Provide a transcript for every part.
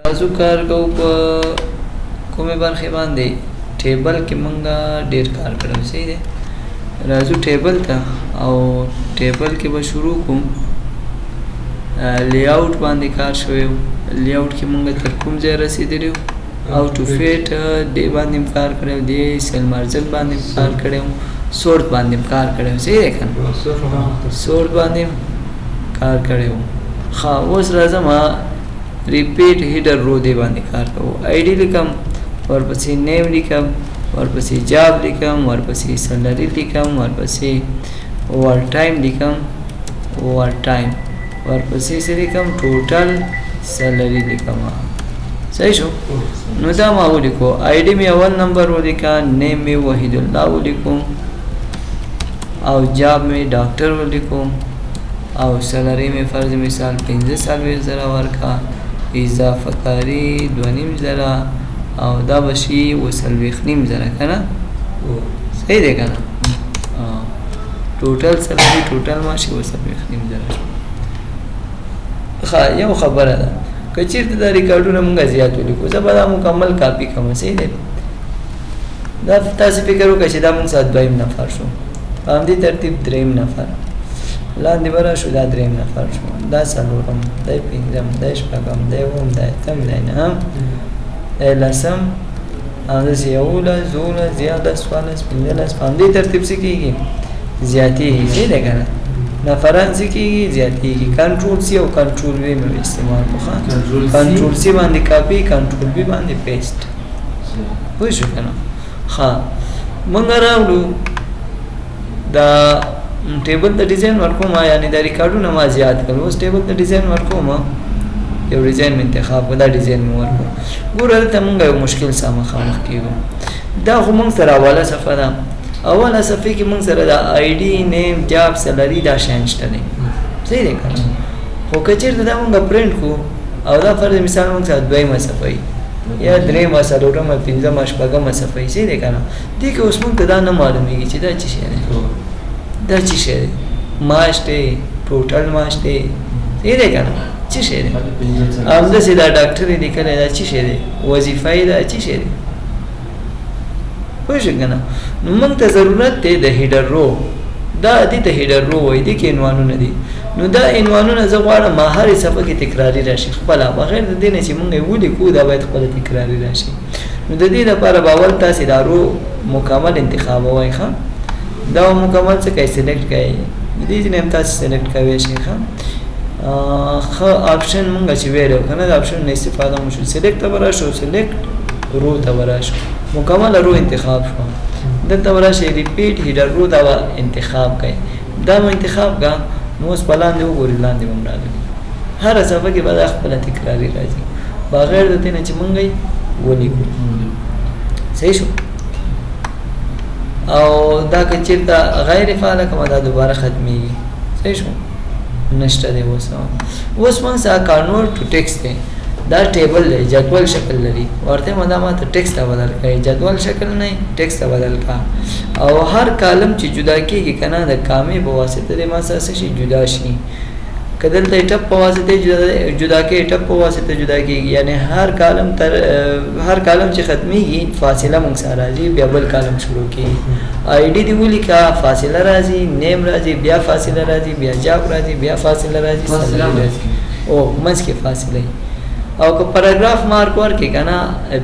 تاسو کار کوو په کومې برخې باندې ټیبل کې مونږه ډېر کار کړی صحیح دی راځو ټیبل ته او ټیبل کې به شروع کوم لی آوټ باندې کار شوی لی آوټ کې مونږ تر کوم ځای رسېدلی او ټو فیټ دې باندې کار کړی دی سیل مارجن باندې کار کړی سورت باندې کار کړی صحیح دی که نه سورت باندې کار کړی ښه اوس راځم ریپیټ هیډر رو دی باندې کار کوو آی ډي لیکم ورپسې نیم لیکم ورپسې جاب لیکم ورپسې سیلري لیکم ورپسې اوور ټایم لیکم اوور ټایم ورپسې څه لیکم ټوټل سیلري لیکم صحیح شو نو دا ما ولیکو آی ډي مې اول نمبر ولیکه نیم مې وحید الله ولیکو او جاب مې ډاکټر ولیکو او سیلري مې فرض مثال 45,000 ورکا اضافه کاری 2,500 او دا بشي وسلويخ,000 که نه صحیح دی که نه ټوټل سیلري ټوټل ماشي وسلويخ,000 ښه یو خبره ده که چېرته دا ریکارډونه مونږ زیات ولیکو زه به دا مکمل کاپي کوم صحیح دی دا تاسې فکر وکړئ چې دا مونږ سره 2 نفر شو په همدې ترتیب 3 نفر لاندې به راشو دا 3 نفر شو دا 4م دا 5م دا 6م دا 7م دا 8م دا 9م دا 10م همداسې 11 12 14 15 په همدې ترتیب څه کېږي زیاتېږي صحیح دی که نه نفران څه کېږي زیاتېږي کنټرول سی او کنټرول وی مې استعمال کوو کنټرول سی باندې کاپي کنټرول وی باندې پیسټ پوه شو که نه ښه مونږ راوړو دا ټیبل د ډیزاین ورکوم یعنی دا ریکارډونه ما زیات کړل اوس ټیبل د ډیزاین ورکوم یو ډیزاین مې انتخاب کړ دا ډیزاین مې ورکړ ګوره دلته مونږ یو مشکل سره مخامخ کېږو دا خو مونږ سره اوله صفحه ده اوله صفحې کې مونږ سره د آی ډي نیم جاب سیلري دا شیان شته دی صحیح دی که نه خو که چېرته دا مونږ پرنټ کړو او دا فرض مثال مونږ سره 2مه صفحه یا 3مه 4مه 5مه 6مه صفحه صحیح دی که نه دې کې اوس مونږ ته دا نه معلومېږي چې دا څه شی دی دا څه شی دی معاش دی ټوټل معاش دی صحیح دی که نه څه شی دی همداسې دا ډاکټر یې لیکلی دا څه شی دی وظیفه یې دا څه شی دی پوه شو که نه نو موږ ته ضرورت دی د هیډر رو دا دې ته هیډر رو وایي دې کې عنوانونه دي نو دا عنوانونه زه غواړم ما هرې صفحه کې تکراري راشي خپله بغیر د دې نه چې موږ یې ولیکو دا باید خپله تکراري راشي نو د دې لپاره به اول تاسې دا رو مکمل انتخابوئ ښه دا مکمل څه کوئ سلیکټ کوئ د دې ځینې هم تاسې سلیکټ کوی شئ ښه ښه آپشن مونږ چې ویلو که نه د آپشن نه استفاده مو شو سلیکټ ته به راشو سلیکټ رو ته به راشو مکمل رو انتخاب شو دلته به راشئ ریپیټ هیډر رو دا به انتخاب کوئ دا مو انتخاب کړه نو اوس په لاندې وګورئ لاندې به هم راغلي هره صفحه کې به دا خپله تکراري راځي بغیر د دې نه چې مونږ یې ولیکو صحیح شو او دا که چېرته غیر فعاله کړمه دا دوباره ختمېږي صحیح شو نشته دی اوس موږ سره کانورټ ټو ټیکسټ دی دا ټیبل دی جدول شکل لري ورته ما دا ماته ټیکسټ ته بدل کړئ جدول شکل نه ټیکسټ ته بدل کړه او هر کالم چې جدا کېږي که نه د کامې په واسطه دی ما سره څه شي جدا شي که دلته ټپ په واسطه جدا کې ټپ په واسطه جدا کېږي یعنی هر کالم چې ختمېږي فاصله موږ سره راځي بیا بل کالم شروع کېږي آی ډي دې ولیکه فاصله راځي نیم راځي بیا فاصله راځي بیا جاب راځي بیا فاصله راځي او منځ کې فاصله او که پاراګراف مارک ورکړي که نه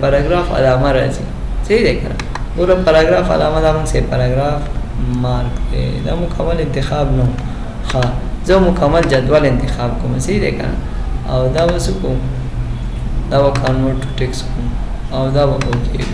پاراګراف علامه راځي صحیح دی که نه ګوره پاراګراف علامه دا موږ سره پاراګراف مارک دی دا مکمل انتخاب نه ښه زه مکمل جدول انتخاب کوم صحیح دی که نه او دا به څه کوم دا به کانورټ ټو ټیکسټ کوم او دا به اوکې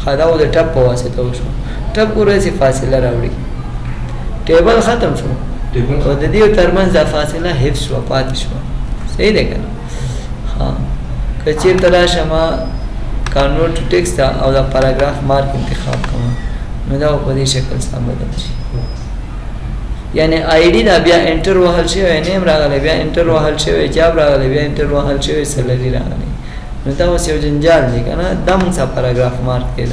ښه دا به د ټپ په واسطه وشو ټپ ګوره چې فاصله راوړي ټیبل ختم شو او د دې ترمنځ دا فاصله حفظ شوه پاتې شوه صحیح دی که نه که چېرته راشم کانورټ ټو ټیکسټ ته او دا پاراګراف مارک انتخاب کوم نو دا په دې شکل سره بدل شي یعنی آی ډي دا بیا انټر وهل شوی نیم راغلی بیا انټر وهل شوی جاب راغلی بیا انټر وهل شوی سیلري راغلی نو دا اوس یو جنجال دی که نه دا موږ سره پاراګراف مارک دی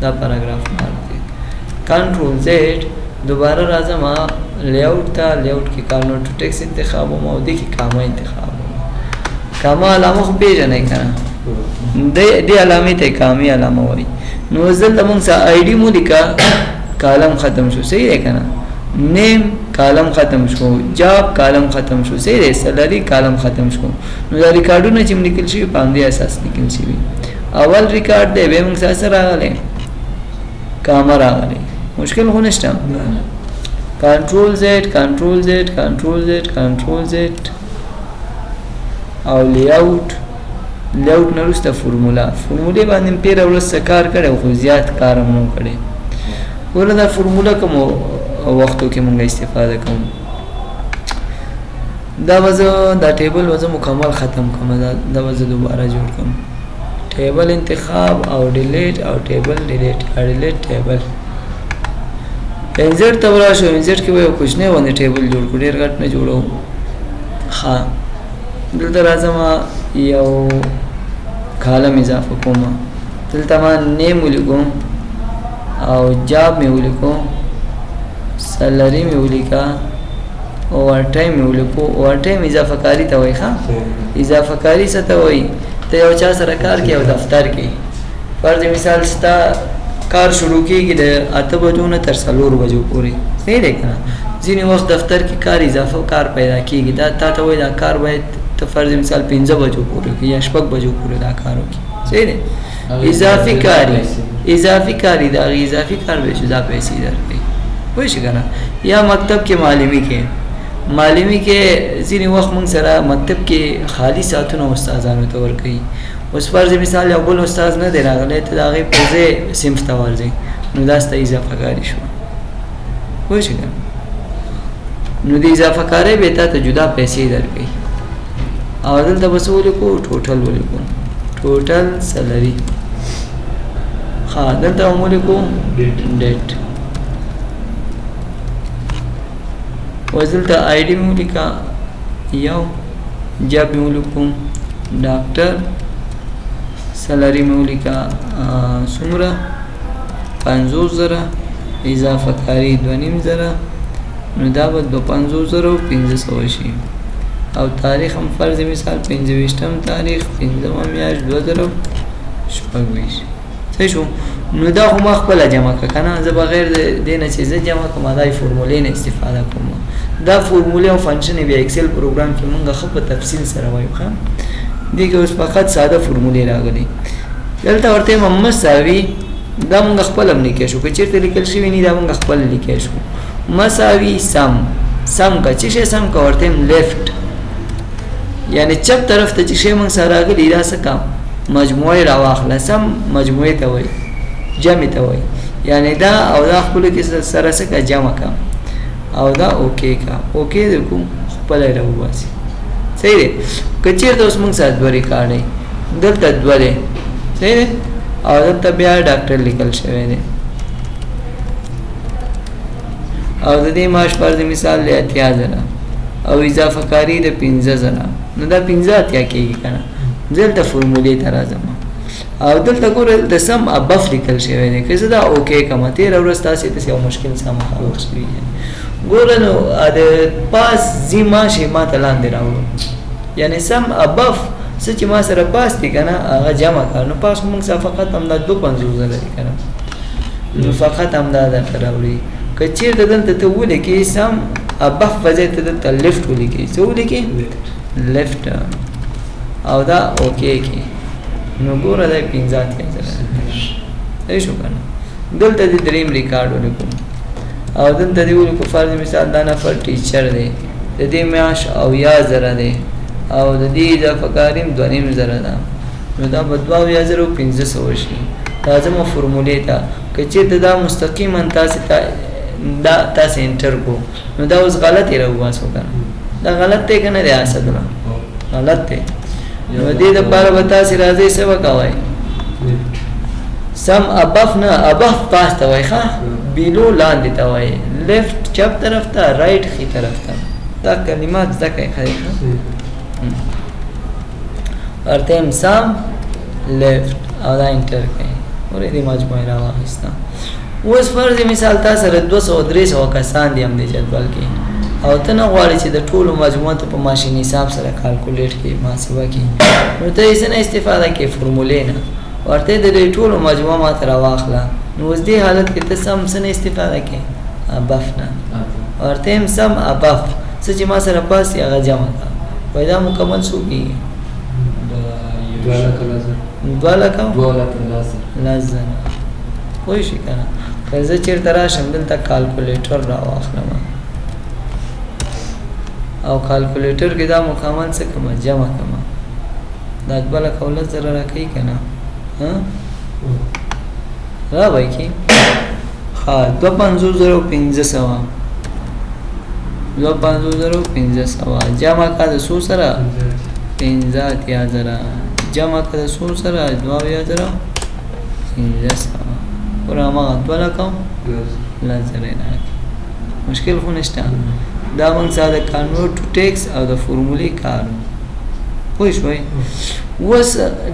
دا پاراګراف مارک دی کنټرول زیډ دوباره راځم لی آوټ ته لی آوټ کې کانورټ ټو ټیکسټ انتخابوم او دې کې کامه انتخابوم کاما علامه خو پیژنئ کنه دې علامې ته کامی علامه وایي نو دلته موږ سره آی ډي مو لیکه کالم ختم شو صحیح دی کنه نیم کالم ختم شو جاب کالم ختم شو صحیح دی سلری کالم ختم شو نو دا ریکارډونه چې لیکل شوي په همدې اساس لیکل شوي اول ریکارډ دی بیا موږ سره راغلی کاما راغلی مشکل خو نشته کنټرول زد کنټرول زد کنټرول زد کنټرول زد او لیاوټ لیاوټ نه وروسته فرمولې باندې پیر ورسته کار کړی خو زیات کار هم نه کړی ګوره دا فرموله کوم وختو کې مونږ استفاده کوم دا وزه دا ټیبل وزه مکمل ختم کوم دا وزه دوباره جوړ کوم ټیبل انتخاب او ډیلیټ او ټیبل ډیلیټ ډیلیټ ټیبل انزرټ ته ورشو انزرټ کې یو کوچنی باندې ټیبل جوړ کړ ډیر غټ نه جوړو ها دلته راځم یو کالم اضافه کوم دلته ما نیم ولیکم او جاب می ولیکو سالری می ولیکا اوور ټایم می ولیکو اوور ټایم اضافه کاری ته وای ښا اضافه کاری څه ته وای ته یو چا سره کار کوي او دفتر کې فرض مثال ستا کار شروع کیږي د 8 بجو نه تر 4 بجو پورې صحیح دی کنه ځینې وخت دفتر کې کار اضافه کار پیدا کیږي دا ته وای دا کار باید ته فرض مثال 15 بجو پورې یا 6 بجو پورې دا کار وکړي صحیح دی اضافي کاری دا اضافي کار به چې دا پیسې درکړي وای شي کنه یا مکتب کې معلمي کې ځینې وخت موږ سره مکتب کې خالی ساعتونه استادانو ته ورکړي اوس فرض مثال یو بل استاد نه دی راغلی ته د هغې په ځای صنف ته ورځئ نو دا ستا اضافه کاري شوه پوه شئ که نو د اضافه کارۍ به تا ته جدا پیسې درکوي او دلته به څه ولیکو ټوټل ولیکو ټوټل سلري ښه دلته هم ولیکو ډیټ اوس دلته آی ډي مې ولیکه یو جاب مې ولیکو ډاکټر سلری مې ولیکه څومره 50,000 اضافه کاري 2,500 نو دا به 52,500 شي او تاریخ هم فرض مثال 25م تاریخ 5مه میاشت 2026 صحیح شو نو دا خو ما خپله جمع کړه که نه زه بغیر د دې نه چې زه جمع کړم دا فورمولې نه استفاده کوم دا فورمولې او فنکشن بیا اکسل پروګرام کې مونږ ښه په تفصیل سره وایو ښه دې کې اوس فقط ساده فورمولې راغلي دلته ورته مساوي دا مونږ خپل هم لیکلی شو که چېرته لیکل شوي نه دا مونږ خپل لیکلی شو مساوي سم که چې شی سم که ورته لیفټ یعنی چپ طرف ته چې شی مونږ سره راغلي دا څه کم مجموعه راواخله سم مجموعه ته وایي جمع ته وایي یعنی دا او دا خپلو کې سره څه که جمع کم او دا اوکې کا اوکې د کوم خپله یې راوباسي صحیح دی که چېرته اوس موږ سره 2 ریکارډ دی دلته 2 دی صحیح دی او دلته بیا ډاکټر لیکل شوی دی او د دې معاش فرض مثال دی 80,000 او اضافه کاري د 15,000 نو دا 15 اتیا کېږي که نه دلته فورمولې ته راځم او دلته ګوره د سم ابف لیکل شوی دی که زه دا اوکې کړم تېره ورځ تاسې ته یو مشکل سره مخامخ شوي ګوره نو د پاس ځي ماشې ما ته لاندې راوړو یعنی سم ابف څه چې ما سره پاس دی که نه هغه جمع کړه نو پاس موږ سره فقط همدا 52,000 دی که نه نو فقط همدا درته راوړي که چېرته دلته ته ولیکې سم ابف په ځای ته دلته لیفټ ولیکې څه ولیکې لیفټ او دا اوکې کې نو ګوره دا 15,000 صحیح شو که نه دلته د 3 ریکارډ ولیکو او دلته دی ولیکو فرض مثال دا نفر ټیچر دی د دې معاش 80,000 دی او د دې اضافه کاري 2,500 ده نو دا به 22,500 شي راځم فورمولې ته که چېرته دا مستقیما تاسې انټر کو نو دا اوس غلط یې راوباسو که نه دا غلط دی که نه دی اسدالله غلط دی نو دې دپاره به تاسې راځئ څه به کوئ سم ابف نه ابف پاس ته وایي ښه بیلو لاندې ته وایي لیفټ چپ طرف ته رایټ ښي طرف ته دا کلمات زده کړئ ښه ورته یم سم لیفټ او دا انټر کړئ ورې دې مجموعې راواخیسته اوس فرض مثال تا سره 200-300 کسان دي همدې جدول کې او ته نه غواړې چې د ټولو مجموعه ته په ماشین حساب سره کالکولیټ کړي محاسبه کړي نو ته یې څه نه استفاده کوې فورمولې نه ورته د دې ټولو مجموعه ماته راواخله نو اوس دې حالت کې ته سم څه نه استفاده کوې ابف نه ورته هم سم ابف څه چې ما سره پاس یې هغه جمع کړه وایي دا مکمل څو کېږي 2 لزر پوه شئ که نه که زه چېرته راشم دلته کالکولیټر راواخلم او کالکولیټر کې دا مکمل څه کړم جمع کړم دا 2 لکه 10 راکوي که نه را به یې کړي ښه 250,500 جمع کړه د څو سره 15,000 جمع کړه د څو سره 22,500 پر هماغه 2 لکه لزر یې راکړي مشکل خو نشته دا موږ سره د کنورټ ټو ټیکس او د فورمولې کار پوه شوئ اوس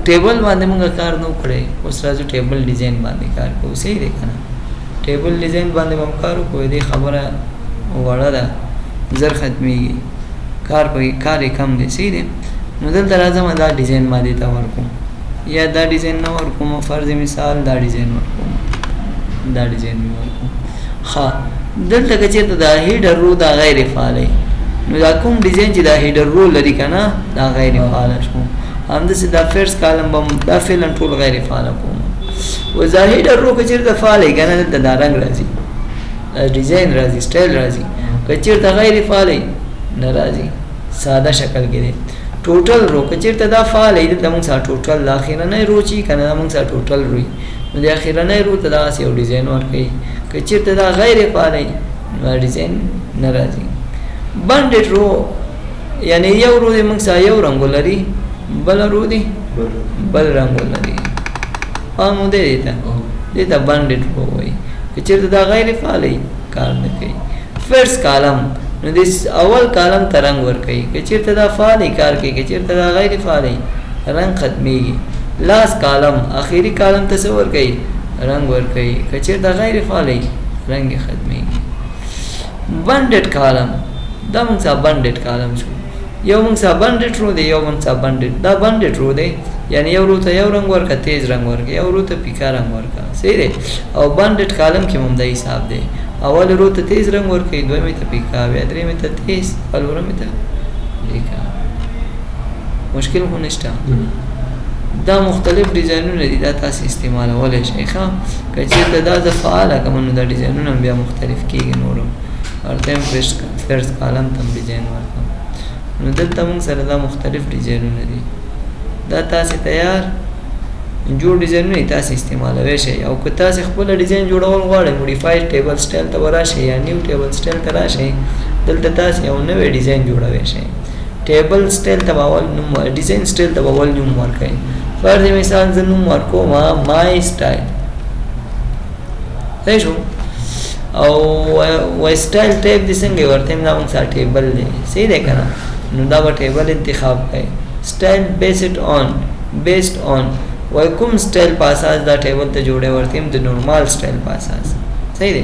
ټیبل باندې موږ کار نه کړی اوس راځو ټیبل ډیزاین باندې کار کوو صحیح دی که نه ټیبل ډیزاین باندې هم کار وکړو دې خبره وړه ده زر ختمیږي کار یې کم دی صحیح دی نو دلته راځم دا ډیزاین ما دې ته ورکوم یا دا ډیزاین نه ورکوم فرض مثال دا ډیزاین ورکوم ښه دلته که چېرته دا هیډر رو دا غیر فعاله نو دا کوم ډیزاین چې دا هیډر رو لري که نه دا غیر فعاله شو همداسې دا فرست کالم به دا فعلا ټول غیر فعاله کوم اوس دا هیډر رو که چېرته فعاله که نه دلته دا رنګ راځي ډیزاین راځي سټایل راځي که چېرته غیر فعاله نه راځي ساده شکل کې دی ټوټل رو که چېرته دا فعاله وي دلته موږ سره ټوټل د اخرنی رو چې که نه دا موږ سره ټوټل روي نو د اخرنی رو ته دغسې یو ډیزاین ورکوي که چېرته دا غیر فعاله وي نو ډیزاین نه راځي بنډډ رو یعنی یو رو دی موږ سره یو رنګ ولري بل رو دی بل رنګ ولري پام مو دی دې ته بنډډ رو وایي که چېرته دا غیر فعاله وي کار نه کوي فرست کالم نو د اول کالم ته رنګ ورکوي که چېرته دا فعال کار کوي که چېرته دا غیر فعال رنګ ختمیږي لاس کالم اخیری کالم ته څه ورکوي رنګ ورکوي که چېرته غیر فعال رنګ یې ختمیږي بنډډ کالم دا موږ سره بنډډ کالم شو یو موږ سره بنډډ رو دی یو موږ سره بنډډ دا بنډډ رو دی یعنی یو رو ته یو رنګ ورکړه تیز رنګ ورکړه یو رو ته پیکا رنګ ورکړه صحیح دی او بنډډ کالم کې هم دا حساب دی اول رو ته تیز رنګ ورکوي دویمې ته پیکا بیا درېیمې ته تیز څلورمې ته پیکا مشکل خو نشته دا مختلف ډیزاینونه دي دا تاسو استعمالولی شئ ښه که چېرته دا د فعاله کړم نو دا ډیزاینونه بیا مختلف کېږي نور هم ورته هم فرست کالم ته هم ډیزاین ورکړم نو دلته موږ سره دا مختلف ډیزاینونه دي دا تاسې تیار جوړ ډیزاینونه تاسو استعمالوي شئ او که تاسو خپل ډیزاین جوړول غواړئ موډیفاید ټیبل سټایل ته ورشئ یا نیو ټیبل سټایل ته راشئ دلته تاسو یو نوی ډیزاین جوړوي شئ ټیبل سټایل ته اول نوم ډیزاین سټایل ته اول نوم ورکړئ فرض مثال زه نوم ورکوم مای سټایل صحیح شو او و سټایل ټیب د څنګه ورته دا موږ سره ټیبل دی صحیح دی که نه نو دا به ټیبل انتخاب کړئ سټایل بیسډ آن وای کوم سټایل په اساس دا ټیبل ته جوړې ورته د نورمال سټایل په اساس صحیح دی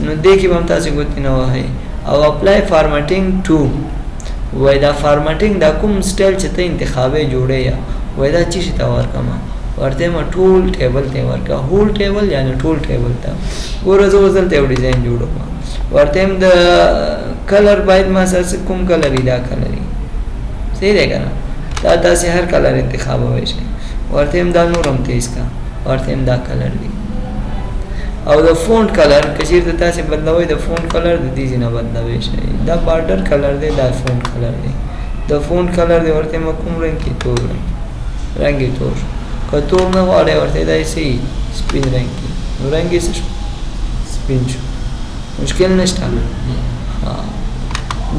نو دې کې به هم تاسو ګوتې نه وهئ او اپلای فارمټینګ ټو وای دا فارمټینګ دا کوم سټایل چې ته انتخابې جوړې یا وای دا چې ته ورکړم ورته ما ټول ټیبل ته ورکړه هول ټیبل یعنی ټول ټیبل ته ګوره زه اوس دلته یو ډیزاین جوړوم ورته هم د کلر باید ما سره کوم کلر وي دا کلر وي صحیح دی که نه دا تاسې هر کلر انتخابوی شئ ورته هم دا نور هم تیز کا ورته هم دا کلر دی او د فونټ کلر که چېرته تاسې بدلوئ د فونټ کلر د دې ځای نه بدلوی شئ دا بارډر کلر دی دا فونټ کلر دی د فونټ کلر دی ورته هم کوم رنګ کې تور رنګ یې تور شو که تور نه غواړئ ورته دا یې سپین رنګ کې نو رنګ یې څه شو سپین شو مشکل نشته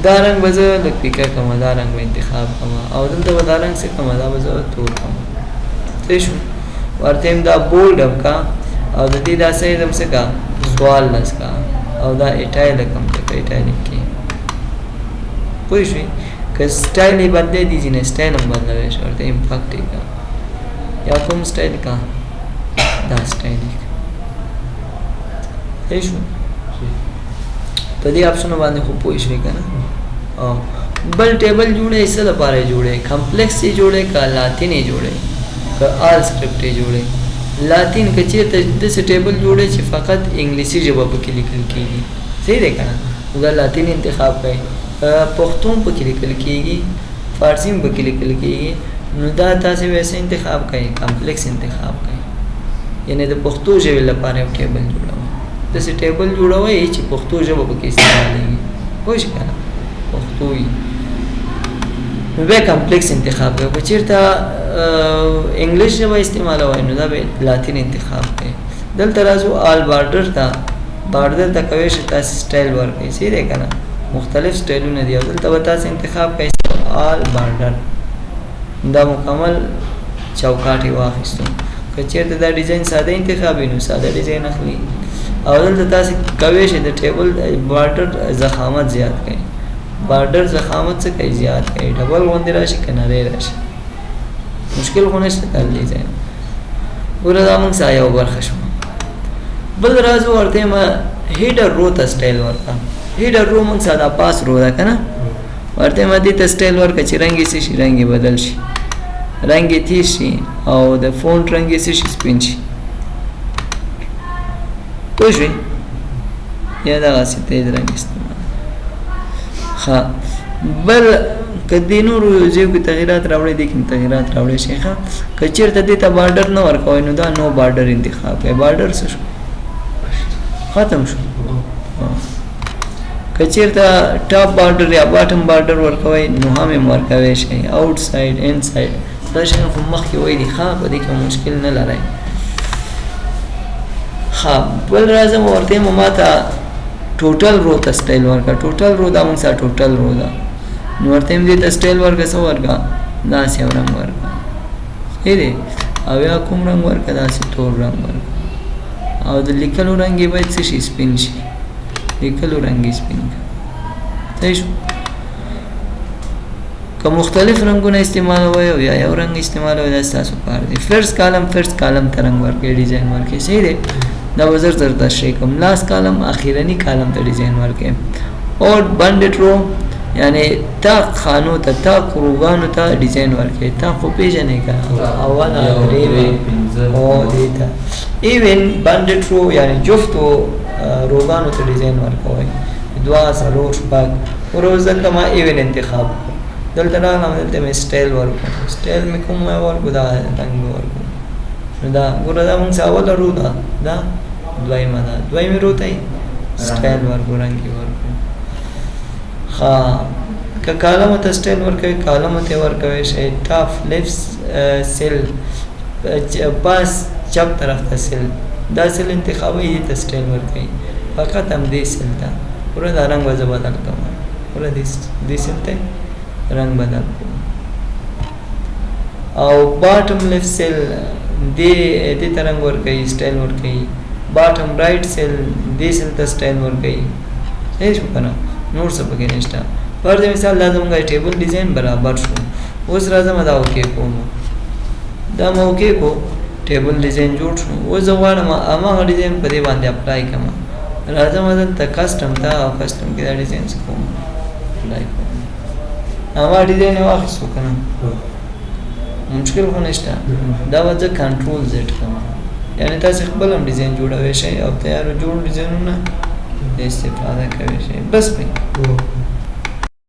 دا رنګ به زه لږ پیکه کړم دا رنګ به انتخاب کړم او دلته به دا رنګ څه کړم دا به زه تور کړم صحیح شو ورته هم دا بولډ هم کا او د دې دا سایز هم څه کا 14 کا او دا ایټایلک هم څه کا ایټایلک کې پوه شئ که سټایل یې بدلی دي ځینې سټایل هم بدلوی شي ورته امپاکټ یې کا یا کوم سټایل کا دا سټایل یې کا صحیح شو په دې اپشن باندې خو پوه شئ کنه او بل ټیبل جوړې څه لپاره جوړې کمپلیکس یې جوړې کا لاتین یې جوړې کا آل سکرپټ یې جوړې لاتین کې چیرته د څه ټیبل جوړې چې فقط انګلیسي ژبه پکې لیکل کیږي صحیح دی کنه دا لاتین انتخاب کړئ پښتون پکې لیکل کیږي فارسی پکې لیکل کیږي نو دا تاسو ویسه انتخاب کړئ کمپلیکس انتخاب کړئ یعنی د پښتو ژبې لپاره یو ټیبل جوړوئ داسې ټیبل جوړوئ چې پښتو ژبه پکې استعمالېږي پوه شئ کنه پښتو وي نو بیا کمپلیکس انتخاب کړئ که چېرته انګلیش ژبه استعمالوئ نو دا به لاتین انتخاب کړئ دلته راځو آل بارډر ته بارډر ته کوئ چې تاسو سټایل ورکړئ صحیح دی که نه مختلف سټایلونه دي او دلته به تاسو انتخاب کړئ آل بارډر دا مکمل چوکاټ یې واخیستو که چېرته دا ډیزاین ساده انتخاب وي نو ساده ډیزاین اخلي او دلته تاسو کوئ چې د ټیبل بارډر ضخامت زیات کړئ بارډر ضخامت څه کوي زیات کوي ډبل غوندې راشي که نری راشي مشکل خو نشته کار ډیزاین ګوره دا موږ سا یو برخه شو بل راځو ورته ما هیډر رو ته سټایل ورکړه هیډر رو موږ ساده پاس رو ده که نه ورته ما دې ته سټایل ورکړه چې رنګ یې څه شي رنګ یې بدل شي رنګ یې تیز شي او د فونټ رنګ یې څه شي سپین شي پوه شوې یا دغسې تیز رنګ استعمال ښه بل که دې نورو ځایو کې تغیرات راوړی دې کې تغیرات راوړی شي ښه که چېرته دې ته بارډر نه ورکوئ نو دا نو بارډر انتخاب کړئ بارډر څه شو ختم شو که چېرته ټاپ بارډر یا باټم بارډر ورکوئ نو هم یې ورکوی شئ آوټ سایډ ان سایډ دا شیان خو مخکې وایي دي ښه په دې کې مشکل نه لرئ ښه بل راځم ورته یم ما ته ټوټل رو ته سټایل ورکړه ټوټل رو دا موږ سره ټوټل رو ده نو ورته یم دې ته سټایل ورکړه څه ورکړه داسې یو رنګ ورکړه صحیح دی او یا کوم رنګ ورکړه داسې تور رنګ ورکړه او د لیکلو رنګ یې باید څه شي سپین شي لیکلو رنګ یې سپین کړه صحیح شو که مختلف رنګونه استعمالوئ او یا یو رنګ استعمالوئ دا ستاسو کار دی فرست کالم ته رنګ ورکړئ ډیزاین ورکړئ صحیح دی دا به زر تشریح کوم لاست کالم اخیرني کالم ته ډیزاین ورکړئ اور بنډډ رو یعنی تا خانو ته تا روګانو ته ډیزاین ورکړئ تا خو پیژنئ که اول درې او دې ته ایون بنډډ رو یعنی جفتو روګانو ته ډیزاین ورکوئ دوه څلور شپږ ورځ ما ایون انتخاب دلته راغلم دلته مې سټایل ورکړو سټایل مې کوم ورکړو دا رنګ مې ورکړو نو دا ګوره دا موږ اوله رو ده دا دویمه ده دویمې رو ته سټایل ورکړو رنګ یې ورکړو ښه که کالمو ته سټایل ورکوي کالمو ته ورکوی شئ ټاپ لیفټ سیل پاس چپ طرف ته سیل دا سیل انتخابوي دې ته سټایل ورکوي فقط همدې سیل ته پوره دا رنګ به زه بدل کوم پوره دې سیل ته رنگ بدل کو او باټم لیفټ سیل دې ته رنګ ورکوي سټایل ورکوي باټم رائټ سیل دې سیل ته سټایل ورکوي صحیح شو که نه نور څه پکې نشته فرض مثال دا زموږ ټیبل ډیزاین برابر شو اوس راځم دا اوکې کوم دا مې اوکې کو ټیبل ډیزاین جوړ شو اوس زه غواړم هماغه ډیزاین په دې باندې اپلای کړم راځم دلته کسټم ته او کسټم کې دا ډیزاین کوم اپلای کوم اما ډیزاین واخیستو که نه مشکل خو نشته دا به زه کنټرول زیډ کوم یعنې تاسې خپل هم ډیزاین جوړوی شئ او تیارو جوړ ډیزاینونه استفاده کوی شئ بس پرې